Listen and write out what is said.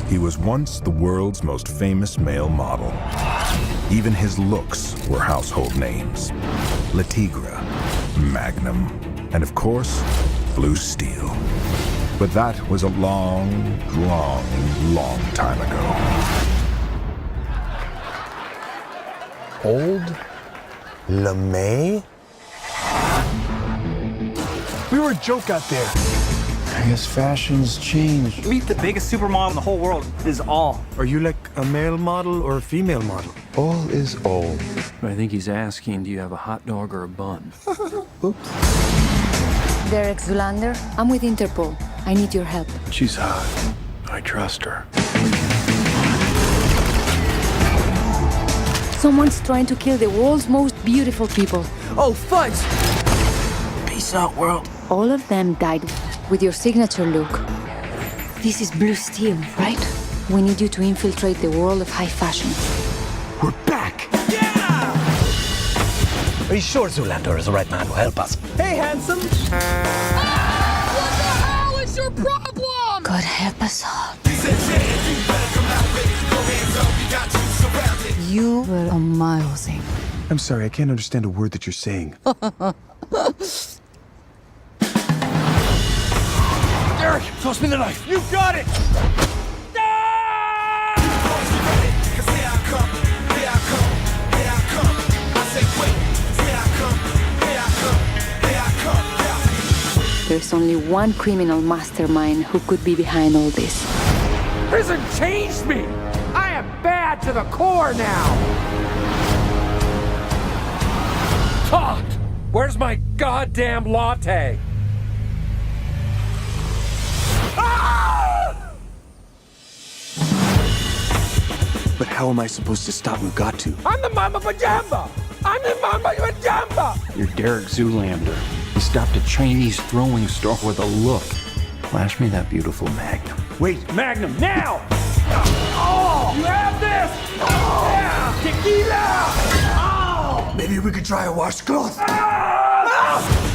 He was once the world's most famous male model. Even his looks were household names. Le Tigre, Magnum, and of course, Blue Steel. But that was a long, long, long time ago. Old LeMay? We were a joke out there. I guess fashion's changed. Meet the biggest supermodel in the whole world. Is all. Are you like a male model or a female model? All is old. I think he's asking, do you have a hot dog or a bun? Oops. Derek Zoolander, I'm with Interpol. I need your help. She's hot. I trust her. Someone's trying to kill the world's most beautiful people. Oh, fudge! Peace out, world. All of them died with your signature look. This is Blue Steel, right? We need you to infiltrate the world of high fashion. We're back! Are you sure Zoolander is the right man to help us? Hey, handsome! God help us all. You were amazing. I'm sorry, I can't understand a word that you're saying. Derek, toss me the knife. You got it! There's only one criminal mastermind who could be behind all this. Prison changed me! I am bad to the core now! Todd! Where's my goddamn latte? Ah! But how am I supposed to stop Mugatu? I'm the Mama Pajamba! I'm the Mama Pajamba! You're Derek Zoolander. He stopped a Chinese throwing star with a look. Flash me that beautiful Magnum. Wait, Magnum, now! Oh! You have this! Oh! Yeah! Tequila! Oh! maybe we could try a washcloth? Ah!